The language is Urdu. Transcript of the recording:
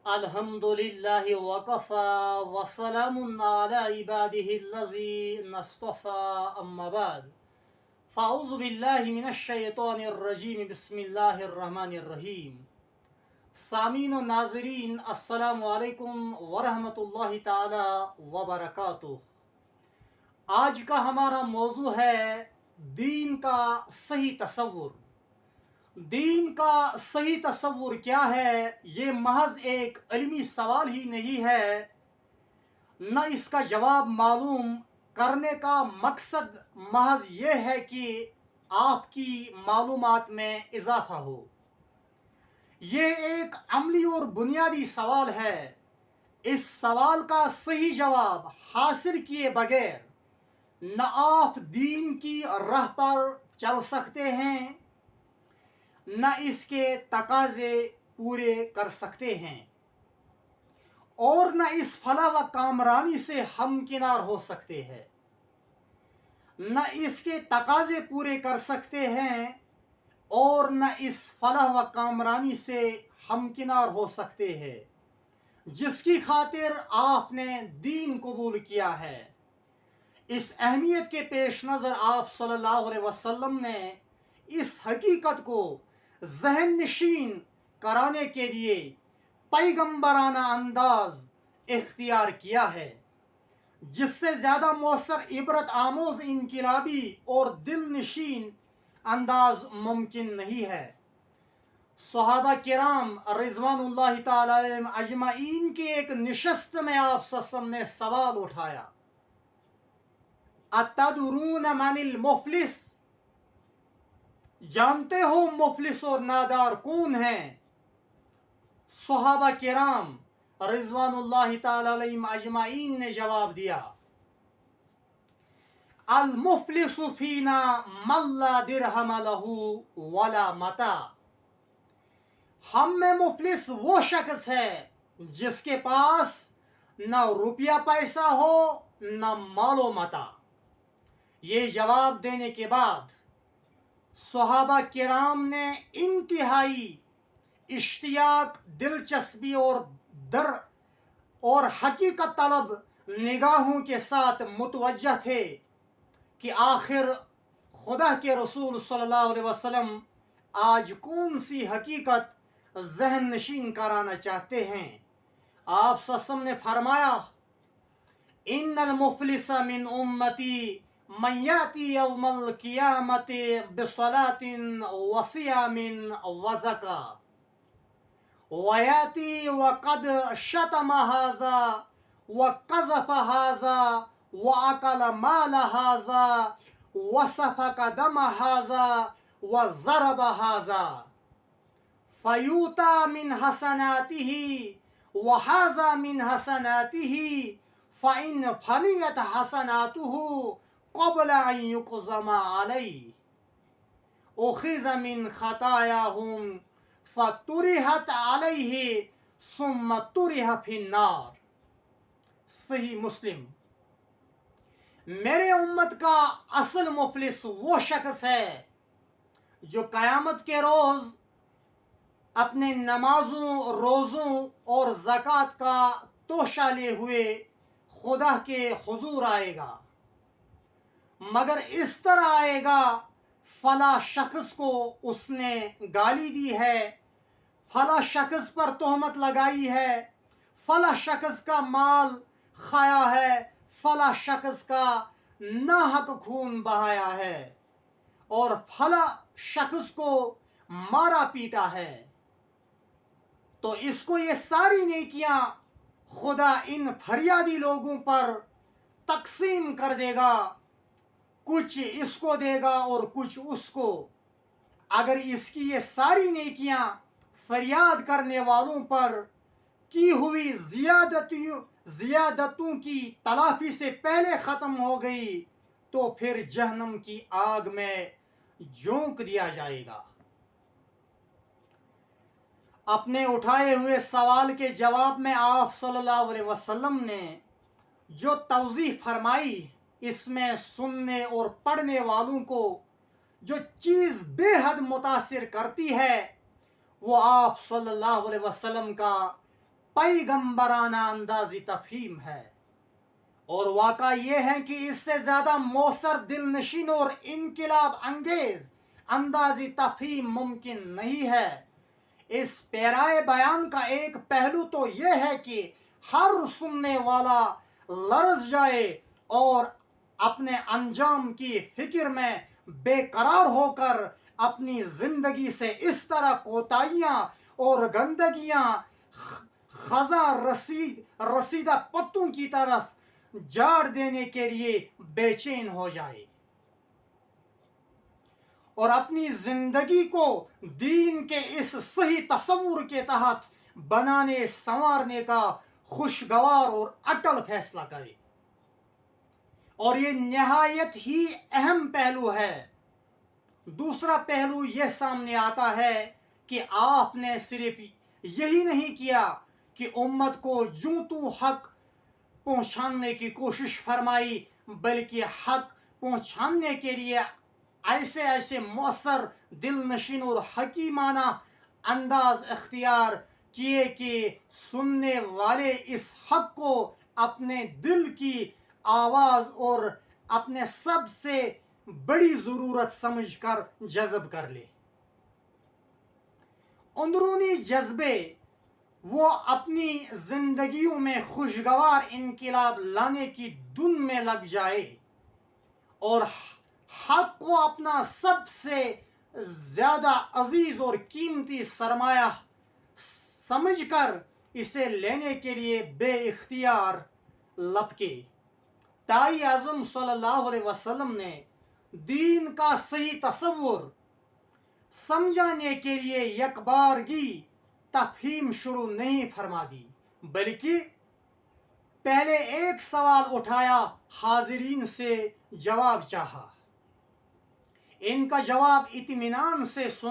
الحمدللہ وقفا وسلام علی عباده الذین اصطفى اما بعد فاعوذ باللہ من الشیطان الرجیم بسم اللہ الرحمن الرحیم. سامعین و ناظرین السلام علیکم ورحمۃ اللہ تعالی وبرکاتہ. آج کا ہمارا موضوع ہے دین کا صحیح تصور. دین کا صحیح تصور کیا ہے؟ یہ محض ایک علمی سوال ہی نہیں ہے، نہ اس کا جواب معلوم کرنے کا مقصد محض یہ ہے کہ آپ کی معلومات میں اضافہ ہو. یہ ایک عملی اور بنیادی سوال ہے. اس سوال کا صحیح جواب حاصل کیے بغیر نہ آپ دین کی راہ پر چل سکتے ہیں، نہ اس کے تقاضے پورے کر سکتے ہیں، اور نہ اس فلاح و کامرانی سے ہمکنار ہو سکتے ہیں. نہ اس کے تقاضے پورے کر سکتے ہیں اور نہ اس فلاح و کامرانی سے ہمکنار ہو سکتے ہیں جس کی خاطر آپ نے دین قبول کیا ہے. اس اہمیت کے پیش نظر آپ صلی اللہ علیہ وسلم نے اس حقیقت کو ذہن نشین کرانے کے لیے پیغمبرانہ انداز اختیار کیا ہے، جس سے زیادہ مؤثر عبرت آموز انقلابی اور دل نشین انداز ممکن نہیں ہے. صحابہ کرام رضوان اللہ تعالی علیہم اجمعین کی ایک نشست میں آپ صلی اللہ علیہ وسلم نے سوال اٹھایا، اتدرون من المفلس؟ جانتے ہو مفلس اور نادار کون ہیں؟ صحابہ کرام رضوان اللہ تعالی علیہم اجمعین نے جواب دیا، المفلس فینا من لا درہم لہ ولا متاع. ہم میں مفلس وہ شخص ہے جس کے پاس نہ روپیہ پیسہ ہو نہ مال و متاع. یہ جواب دینے کے بعد صحابہ کرام نے انتہائی اشتیاق، دلچسپی اور حقیقت طلب نگاہوں کے ساتھ متوجہ تھے کہ آخر خدا کے رسول صلی اللہ علیہ وسلم آج کون سی حقیقت ذہن نشین کرانا چاہتے ہیں. آپ صلی اللہ علیہ وسلم نے فرمایا، ان المفلس من امتی من یاتی یوم القیامت بصلاة وصیام وزکاة ویاتی وقد شتم هذا وقذف هذا واکل مال هذا وسفک دم هذا وضرب هذا فیوتی من حسناته وهذا من حسناته فإن فنیت حسناته قبل ان یقضم علیہ اخذ من خطایاہم فطرحت علیہ ثم طرح فی النار. صحیح مسلم. میرے امت کا اصل مفلس وہ شخص ہے جو قیامت کے روز اپنے نمازوں، روزوں اور زکوٰۃ کا توشہ لیے ہوئے خدا کے حضور آئے گا، مگر اس طرح آئے گا فلاں شخص کو اس نے گالی دی ہے، فلاں شخص پر تہمت لگائی ہے، فلاں شخص کا مال کھایا ہے، فلاں شخص کا ناحق خون بہایا ہے اور فلاں شخص کو مارا پیٹا ہے. تو اس کو یہ ساری نیکیاں خدا ان فریادی لوگوں پر تقسیم کر دے گا، کچھ اس کو دے گا اور کچھ اس کو. اگر اس کی یہ ساری نیکیاں فریاد کرنے والوں پر کی ہوئی زیادتوں کی تلافی سے پہلے ختم ہو گئی تو پھر جہنم کی آگ میں جھونک دیا جائے گا. اپنے اٹھائے ہوئے سوال کے جواب میں آپ صلی اللہ علیہ وسلم نے جو توضیح فرمائی، اس میں سننے اور پڑھنے والوں کو جو چیز بے حد متاثر کرتی ہے وہ آپ صلی اللہ علیہ وسلم کا پیغمبرانہ اندازی تفہیم ہے، اور واقعہ یہ ہے کہ اس سے زیادہ مؤثر، دل نشین اور انقلاب انگیز اندازی تفہیم ممکن نہیں ہے۔ اس پیرائے بیان کا ایک پہلو تو یہ ہے کہ ہر سننے والا لرز جائے اور اپنے انجام کی فکر میں بے قرار ہو کر اپنی زندگی سے اس طرح کوتاہیاں اور گندگیاں خزاں رسیدہ پتوں کی طرف جاڑ دینے کے لیے بے چین ہو جائے، اور اپنی زندگی کو دین کے اس صحیح تصور کے تحت بنانے سنوارنے کا خوشگوار اور اٹل فیصلہ کرے۔ اور یہ نہایت ہی اہم پہلو ہے۔ دوسرا پہلو یہ سامنے آتا ہے کہ آپ نے صرف یہی نہیں کیا کہ امت کو یوں تو حق پہنچانے کی کوشش فرمائی، بلکہ حق پہنچانے کے لیے ایسے مؤثر، دل نشین اور حکیمانہ انداز اختیار کیے کہ سننے والے اس حق کو اپنے دل کی آواز اور اپنے سب سے بڑی ضرورت سمجھ کر جذب کر لے۔ اندرونی جذبے وہ اپنی زندگیوں میں خوشگوار انقلاب لانے کی دھن میں لگ جائے اور حق کو اپنا سب سے زیادہ عزیز اور قیمتی سرمایہ سمجھ کر اسے لینے کے لیے بے اختیار لپکے۔ داعی اعظم صلی اللہ علیہ وسلم نے دین کا صحیح تصور سمجھانے کے لیے یک بارگی تفہیم شروع نہیں فرما دی، بلکہ پہلے ایک سوال اٹھایا، حاضرین سے جواب چاہا۔ ان کا جواب اطمینان سے